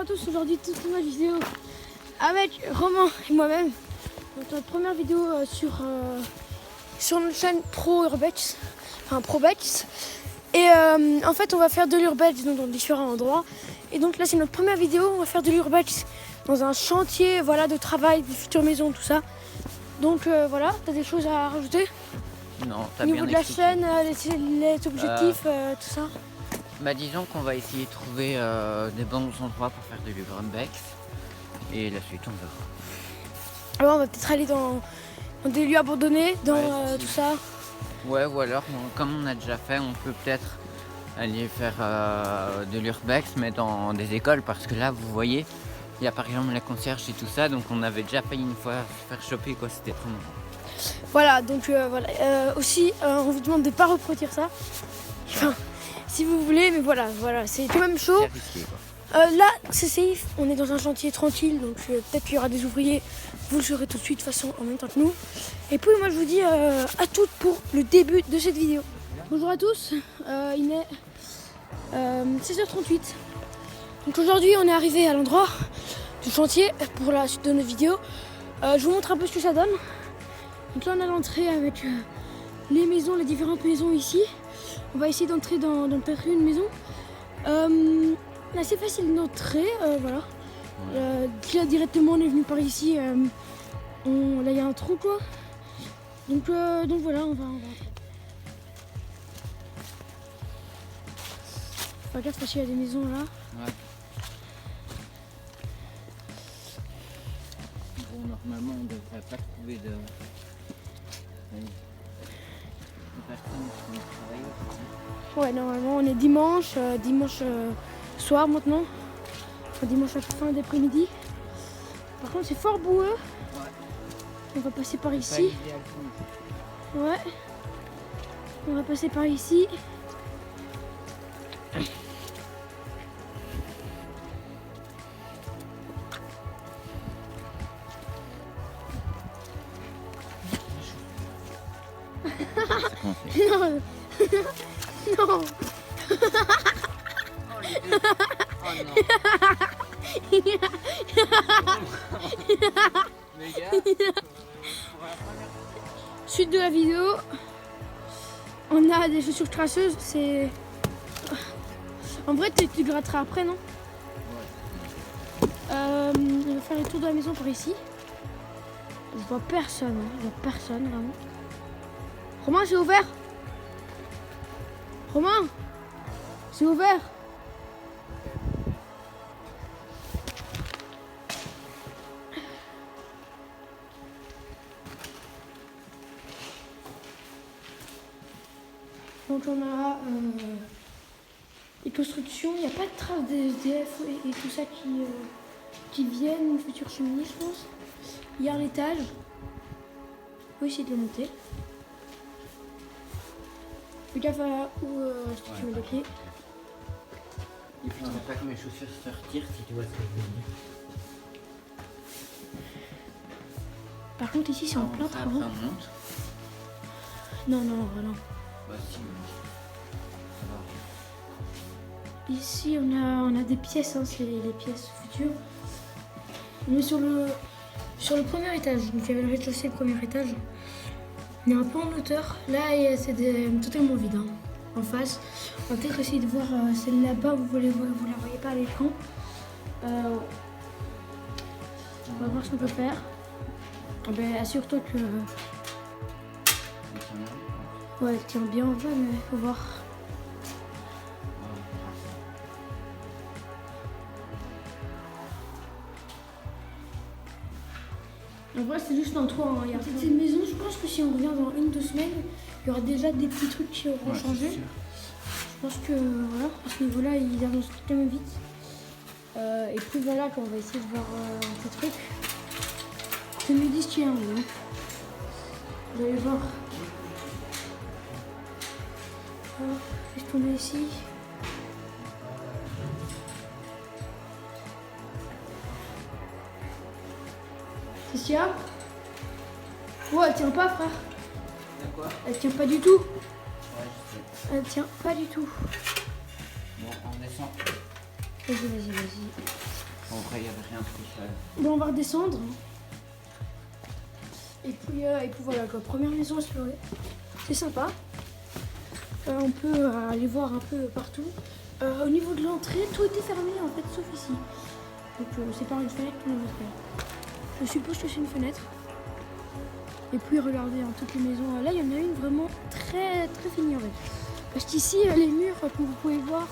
à tous, aujourd'hui toute une nouvelle vidéo avec Romain et moi-même. Donc notre première vidéo sur notre chaîne Pro Urbex, enfin ProBex. Et en fait on va faire de l'Urbex dans différents endroits. Et donc là c'est notre première vidéo, on va faire de l'Urbex dans un chantier de travail, des futures maisons, tout ça. Donc voilà, t'as des choses à rajouter? Non, t'as au niveau bien de la expliqué. chaîne, les objectifs, tout ça. Bah disons qu'on va essayer de trouver des bons endroits pour faire de l'Urbex et la suite on verra. Alors on va peut-être aller dans des lieux abandonnés, dans Ouais, tout ça. Ouais, ou alors comme on a déjà fait, on peut peut-être aller faire de l'Urbex mais dans des écoles, parce que là vous voyez, il y a par exemple la concierge et tout ça, donc on avait déjà failli une fois se faire choper quoi, c'était trop marrant. Voilà, donc aussi on vous demande de ne pas reproduire ça. Enfin, si vous voulez, mais voilà, c'est quand même chaud. C'est risqué quoi. Là, c'est safe, on est dans un chantier tranquille, donc peut-être qu'il y aura des ouvriers, vous le saurez tout de suite de toute façon en même temps que nous. Et puis moi je vous dis à toutes pour le début de cette vidéo. Bonjour à tous, il est 16h38. Donc aujourd'hui on est arrivé à l'endroit du chantier pour la suite de notre vidéo. Je vous montre un peu ce que ça donne. Donc là on a l'entrée avec les maisons, les différentes maisons ici. On va essayer d'entrer dans peut-être une maison. Assez facile d'entrer, voilà. Là directement on est venu par ici. Là il y a un trou quoi. Donc voilà, on va entrer. Regarde parce qu'il y a des maisons là. Ouais. Bon, normalement on ne devrait pas trouver de personnes qui travaillent. Ouais, normalement on est dimanche, soir maintenant. Enfin, dimanche à fin d'après-midi. Par contre c'est fort boueux. Ouais. On va passer par Pas ici. idéal pour nous. Ouais. On va passer par ici. Non. Non. Suite de la vidéo, on a des chaussures traceuses, c'est... En vrai tu gratteras après, non? On va faire le tour de la maison par ici. Je vois personne, hein. Je vois personne vraiment. Romain, c'est ouvert? Romain, c'est ouvert? Donc on a les constructions, il n'y a pas de traces des SDF et tout ça qui viennent, une future cheminée je pense. Il y a un étage, on peut essayer de le monter. Fais gaffe à où tu mets les pieds. Il faudrait pas que mes chaussures se retirent, si tu vois ce que je veux dire. Par contre ici c'est en plein Après, travaux. on monte. Non. Bah si, ça va. Ici on a des pièces, hein, c'est les pièces futures. On est sur le premier étage, donc il y avait le rez-de-chaussée, le premier étage. On est un peu en hauteur, là c'est totalement vide, hein, en face. On va peut-être essayer de voir celle là-bas, vous la voyez pas à l'écran. On va voir ce qu'on peut faire. Ben, assure-toi que... Ouais, elle tient bien en vrai, mais faut voir. En vrai, c'est juste un toit. Hein. C'est une maison, je pense que si on revient dans 1-2 semaines, il y aura déjà des petits trucs qui auront changé. Je pense que voilà, à ce niveau-là, ils avancent quand même vite. Et puis voilà, quand on va essayer de voir ces trucs. C'est midi, je tiens. Vous allez voir. Qu'est-ce qu'on a ici? C'est ça? Ouais, elle tient pas, frère. Quoi? Elle tient pas du tout. Ouais, je sais. Elle tient pas du tout. Bon, on descend. Vas-y. En vrai, il n'y avait rien de spécial. Bon, on va redescendre. Et puis voilà, quoi. Première maison à explorer. C'est sympa. On peut aller voir un peu partout. Au niveau de l'entrée, tout était fermé en fait, sauf ici. Donc c'est par une fenêtre qu'on va. Je suppose que c'est une fenêtre. Et puis regardez, hein, toutes les maisons. Là, il y en a une vraiment très très finie en fait. Parce qu'ici, les murs, comme vous pouvez voir,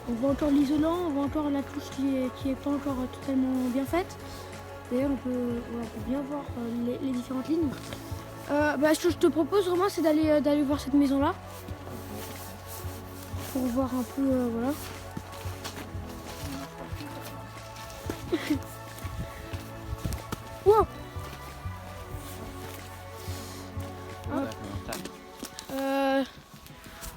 on voit encore l'isolant, on voit encore la touche qui est pas encore totalement bien faite. D'ailleurs, on peut bien voir les différentes lignes. Ce que je te propose vraiment, c'est d'aller voir cette maison-là. Pour voir un peu, voilà. Wow.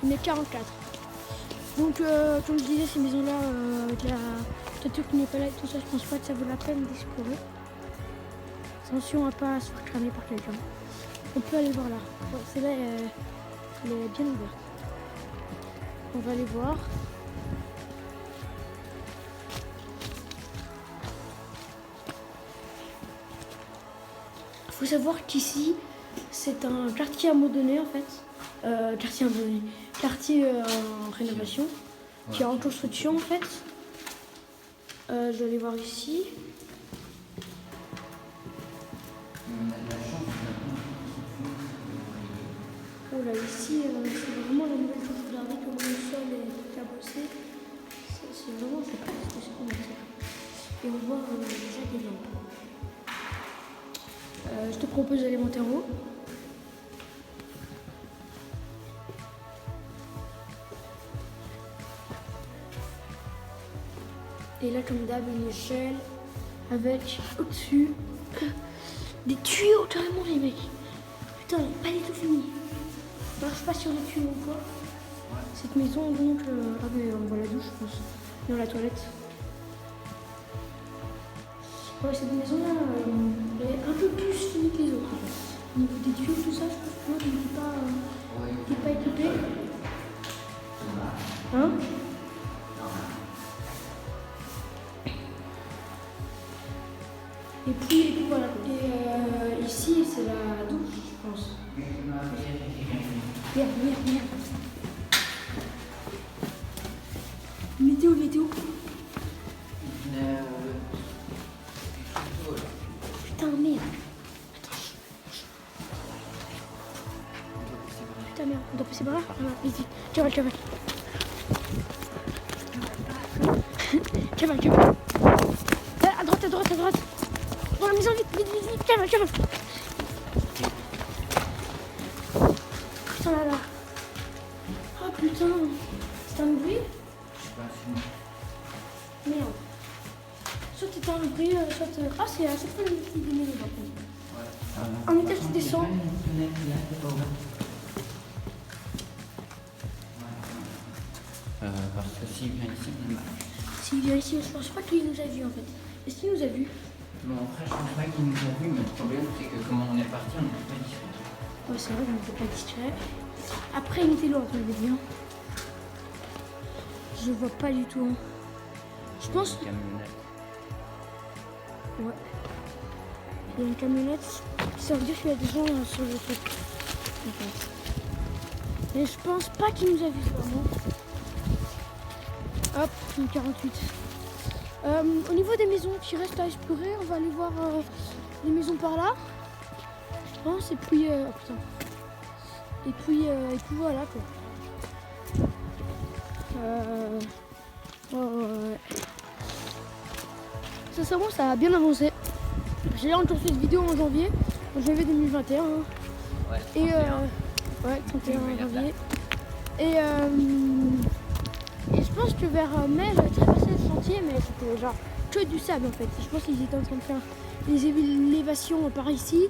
On est 44. Donc, comme je disais, ces maisons-là, avec la toiture qui n'est pas là et tout ça, je pense pas que ça vaut la peine d'explorer. Attention à pas se faire cramer par quelqu'un. On peut aller voir là. Ouais, celle-là, elle est bien ouverte. On va aller voir. Il faut savoir qu'ici, c'est un quartier abandonné en fait. Quartier en rénovation, qui est en construction en fait. Je vais aller voir ici. Oh là, ici, c'est vraiment la nouvelle chose. Regardez comment le sol est cabossé. C'est vraiment sympa ce qu'on a fait. Et on voit déjà des lampes. Je te propose d'aller monter en haut. Et là, comme d'hab, une échelle avec au-dessus des tuyaux carrément, les mecs. Putain, elle n'est pas du tout finie. Je marche pas sur les tuyaux ou quoi. Cette maison, donc, on voit la douche, je pense, dans la toilette. Ouais, cette maison-là, elle est un peu plus finie que les autres. Au niveau des tuyaux, tout ça, je pense que l'autre n'est pas équipé. Hein? Et puis voilà. Et ici, c'est la douche, je pense. Merde. Météo. Putain, merde. Attends. Putain, merde. On doit passer par là. Vite. Cavale. Cavale. À droite. Dans la maison, vite. Cavale. Putain, là. Oh putain. C'est un bruit? Merde. Soit t'es un bruit, soit... Ah, c'est à chaque fois le petit démêlé, par contre. En étage, tu descends. Parce que s'il vient ici, on marche. S'il vient ici, je pense pas qu'il nous a vus, en fait. Est-ce qu'il nous a vus? Bon, après, je pense pas qu'il nous a vus, mais le problème, c'est que comme on est parti, on n'était pas discret. Ouais, c'est vrai qu'on n'était pas discret. Après, il était loin, je l'avais dit. Je vois pas du tout. Je pense... Ouais. Il y a une camionnette. Ça veut dire qu'il y a des gens sur le truc. Mais je pense pas qu'il nous a vus, vraiment. Hop, une 48. Au niveau des maisons qui restent à explorer, on va aller voir les maisons par là. Je pense, et puis... oh putain. Et puis voilà, quoi. Sincèrement, ça a bien avancé. J'ai encore fait cette vidéo en janvier 2021. Hein. Ouais, 31. Ouais, 31 janvier. Et je pense que vers mai, j'avais traversé le sentier, mais c'était genre que du sable en fait. Je pense qu'ils étaient en train de faire des élévations par ici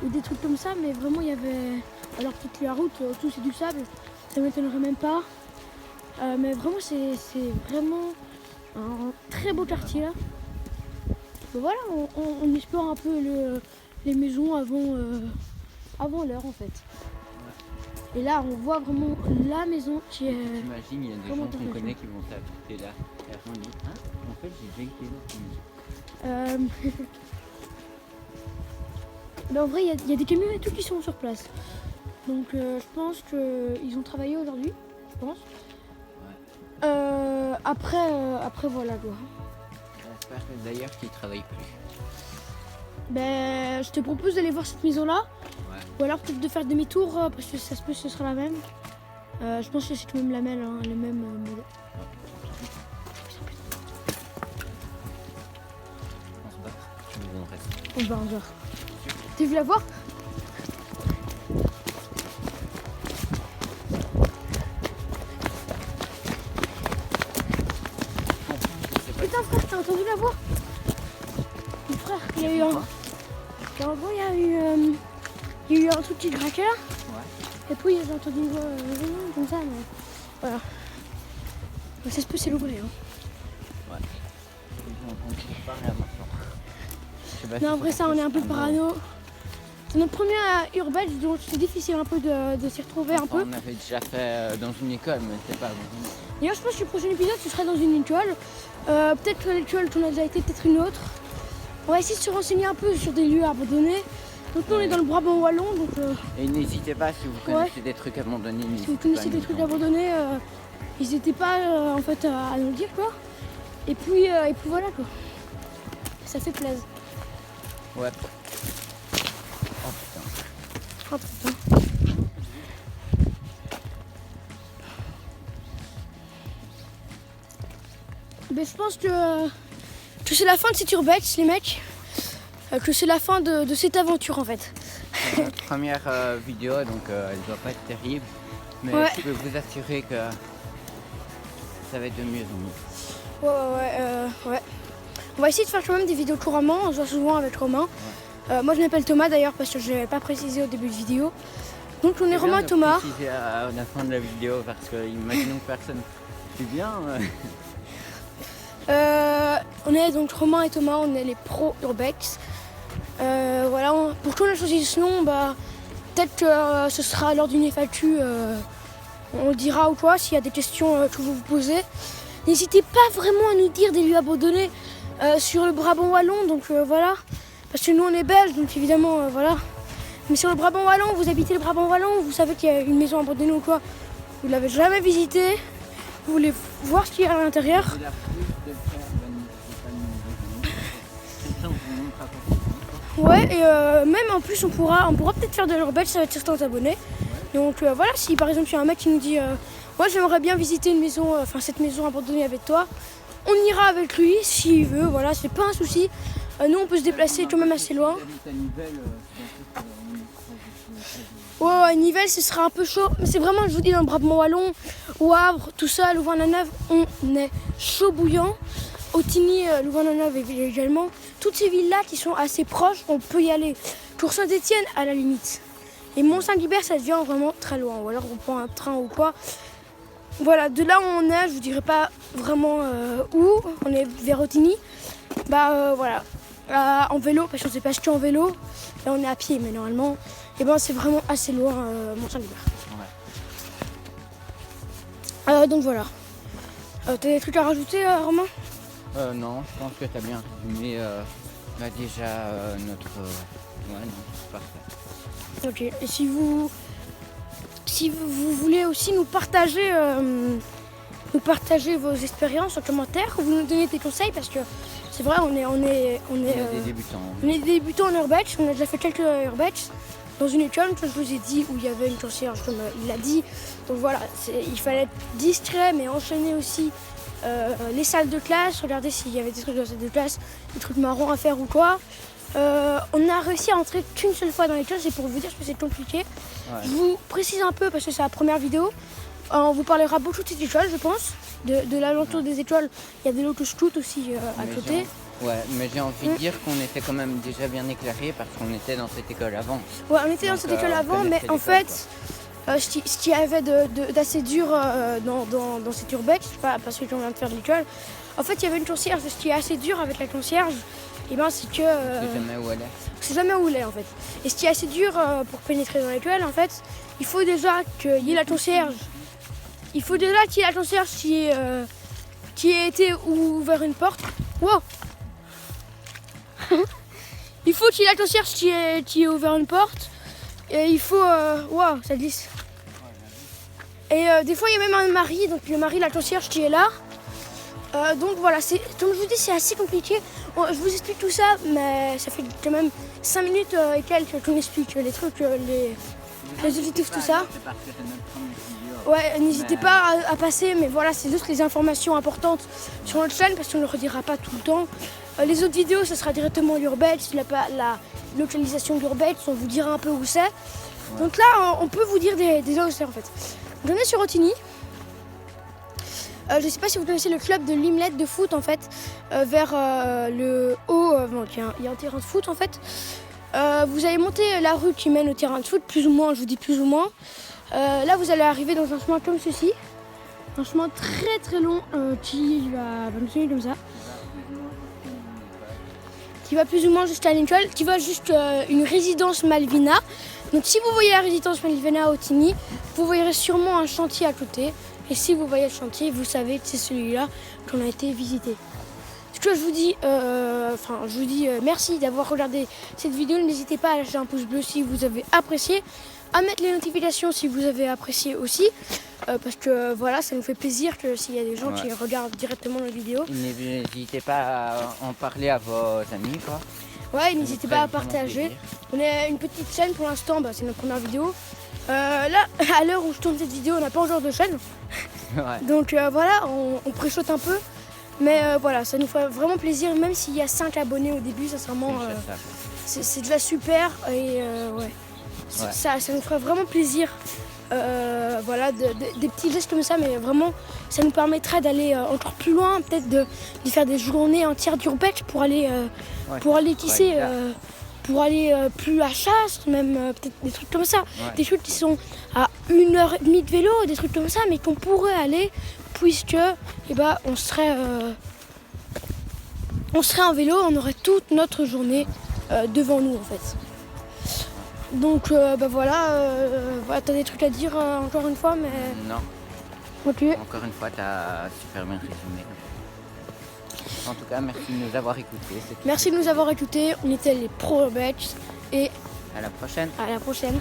ou des trucs comme ça, mais vraiment il y avait. Alors peut-être que la route, tout c'est du sable, ça m'étonnerait même pas. Mais vraiment, c'est vraiment un très beau quartier là. Donc voilà, on explore un peu les maisons avant l'heure en fait. Et là, on voit vraiment la maison qui est... T'imagines, il y a des gens qu'on connaît qui vont s'habiter là. Et on dit, hein, en fait, j'ai déjà été là. Ben, en vrai, il y a des camions et tout qui sont sur place. Donc je pense qu'ils ont travaillé aujourd'hui, je pense. Ouais. Après voilà quoi. J'espère d'ailleurs qu'ils travaillent plus. Ben, je te propose d'aller voir cette maison là. Ouais. Ou alors peut-être de faire demi-tour parce que ça se peut que ce sera la même. Je pense que c'est tout de même la même, hein, le même modèle. On se bat. On reste. On va en voir. T'as vu la voir? Putain frère, t'as entendu la voix? Mon frère, il y a eu un... En gros, il y a eu un truc qui craquait là. Ouais. Et puis j'ai entendu une voix comme ça, mais voilà. Donc, ça se peut, c'est l'ouvrier. Hein. Ouais. Ils ont entendu parler maintenant. Je sais pas Non, si après ça, on est un peu parano. C'est notre premier urbex, donc c'est difficile un peu de s'y retrouver un peu. On avait déjà fait dans une école, mais c'est pas bon. D'ailleurs, je pense que le prochain épisode, ce sera dans une école. Peut-être que l'école qu'on a déjà été, peut-être une autre. On va essayer de se renseigner un peu sur des lieux abandonnés. Donc nous, on est dans le Brabant wallon, donc... Et n'hésitez pas, si vous connaissez des trucs abandonnés, si vous connaissez des trucs abandonnés, n'hésitez pas en fait à nous le dire quoi. Et puis voilà quoi. Ça fait plaisir. Ouais. Oh putain. Oh putain. Ben, je pense que c'est la fin de cet urbex, les mecs. Que c'est la fin de cette aventure en fait. C'est notre première vidéo, donc elle doit pas être terrible. Mais Ouais. je peux vous assurer que ça va être de mieux en mieux. Ouais. On va essayer de faire quand même des vidéos couramment. On se voit souvent avec Romain. Moi je m'appelle Thomas d'ailleurs parce que je ne l'avais pas précisé au début de vidéo. Donc on est Romain et Thomas. Je à la fin de la vidéo parce que imaginons que personne fait bien. On est donc Romain et Thomas, on est les pro urbex. Voilà, pourquoi on a choisi ce nom, bah, peut-être que ce sera lors d'une FAQ, on le dira ou quoi, s'il y a des questions que vous vous posez. N'hésitez pas vraiment à nous dire des lieux abandonnés sur le Brabant wallon, donc voilà, parce que nous on est belges, donc évidemment voilà. Mais sur le Brabant wallon, vous habitez le Brabant wallon, vous savez qu'il y a une maison abandonnée ou quoi, vous l'avez jamais visitée, vous voulez voir ce qu'il y a à l'intérieur. Ouais, et même en plus on pourra peut-être faire de l'urbex avec certains abonnés. Donc voilà, si par exemple il y a un mec qui nous dit ouais, j'aimerais bien visiter une maison, cette maison abandonnée avec toi, on ira avec lui s'il veut, voilà, c'est pas un souci. Nous on peut se déplacer quand même assez loin. Ouais, Nivelles ce sera un peu chaud, mais c'est vraiment, je vous dis, dans le Brabant wallon, au Havre, tout ça, Louvain-la-Neuve, on est chaud bouillant. Otigny, Louvain-la-Neuve également. Toutes ces villes-là qui sont assez proches, on peut y aller. Pour Saint-Étienne, à la limite. Et Mont-Saint-Guibert, ça devient vraiment très loin. Ou alors on prend un train ou quoi. Voilà, de là où on est, je vous dirai pas vraiment où. On est vers Otigny. Bah voilà, en vélo, parce qu'on s'est pas acheté en vélo. Là on est à pied, mais normalement, et ben c'est vraiment assez loin, Mont-Saint-Guibert. Ouais. Donc voilà. T'as des trucs à rajouter, Romain? Non, je pense que tu as bien résumé déjà notre... ouais, non, c'est parfait. Ok, et si vous voulez aussi nous partager vos expériences en commentaire, vous nous donnez des conseils, parce que c'est vrai, on est des débutants. On est des débutants en urbex, on a déjà fait quelques urbex dans une école, comme je vous ai dit, où il y avait une concierge, comme il l'a dit. Donc voilà, il fallait être discret, mais enchaîner aussi les salles de classe, regarder s'il y avait des trucs dans les salles de classe, des trucs marrons à faire ou quoi. On a réussi à entrer qu'une seule fois dans l'école, c'est pour vous dire que c'est compliqué. Ouais. Je vous précise un peu parce que c'est la première vidéo. On vous parlera beaucoup de cette école, je pense. De l'alentour des écoles, il y a des locaux scouts aussi à côté. Ouais, mais j'ai envie de dire qu'on était quand même déjà bien éclairés parce qu'on était dans cette école avant. Ouais, on était dans cette école avant, mais en fait, ce qui avait d'assez dur dans cette urbex, pas parce qu'on vient de faire de l'école, en fait, il y avait une concierge. Ce qui est assez dur avec la concierge, et ben, c'est que... c'est jamais où elle est. C'est jamais où elle est, en fait. Et ce qui est assez dur pour pénétrer dans l'école, en fait, il faut déjà qu'il y ait la concierge. Il faut déjà qu'il y ait la concierge qui ait été ouvert une porte. Wow. Il faut qu'il y ait la concierge qui ait ouvert une porte. Et il faut... Waouh, ça glisse. Et des fois, il y a même un mari, donc le mari, la concierge qui est là. Donc voilà, comme je vous dis, c'est assez compliqué. Je vous explique tout ça, mais ça fait quand même 5 minutes et quelques qu'on explique les trucs, les objectifs, tout ça. Ouais, n'hésitez pas à passer, mais voilà, c'est juste les informations importantes sur notre chaîne parce qu'on ne le redira pas tout le temps. Les autres vidéos, ça sera directement l'Urbex, la localisation d'Urbex, on vous dira un peu où c'est. Ouais. Donc là, on peut vous dire des endroits où c'est en fait. On est sur Otigny. Je ne sais pas si vous connaissez le club de Limlet de foot en fait, vers le haut, il y a un terrain de foot en fait. Vous allez monter la rue qui mène au terrain de foot, plus ou moins, je vous dis plus ou moins. Là vous allez arriver dans un chemin comme ceci, un chemin très très long qui va continuer comme ça. Qui va plus ou moins jusqu'à l'école, qui va jusqu'à une résidence Malvina. Donc si vous voyez la résidence Malvina à Otigny, vous verrez sûrement un chantier à côté. Et si vous voyez le chantier, vous savez que c'est celui-là qu'on a été visiter. Du coup, je vous dis, merci d'avoir regardé cette vidéo. N'hésitez pas à lâcher un pouce bleu si vous avez apprécié, à mettre les notifications si vous avez apprécié aussi, parce que voilà, ça nous fait plaisir que s'il y a des gens qui regardent directement nos vidéos. N'hésitez pas à en parler à vos amis, quoi. Ouais, n'hésitez pas à partager. On est une petite chaîne pour l'instant, c'est notre première vidéo. Là, à l'heure où je tourne cette vidéo, on n'a pas encore de chaîne. Ouais. Donc voilà, on préchote un peu. Mais voilà, ça nous ferait vraiment plaisir, même s'il y a 5 abonnés au début, sincèrement, c'est déjà super. Et ouais. Ça nous ferait vraiment plaisir. Voilà, des petits gestes comme ça, mais vraiment, ça nous permettrait d'aller encore plus loin, peut-être de faire des journées entières d'urbex pour aller tisser. Pour aller plus à chasse, même peut-être des trucs comme ça. Ouais. Des choses qui sont à 1h30 de vélo, des trucs comme ça, mais qu'on pourrait aller puisque on serait en vélo, on aurait toute notre journée devant nous en fait. Donc voilà, t'as des trucs à dire encore une fois, mais... Non. Okay. Encore une fois, t'as super bien résumé. En tout cas, merci de nous avoir écoutés. Merci de nous avoir écoutés. On était les Pro Urbex et à la prochaine. À la prochaine.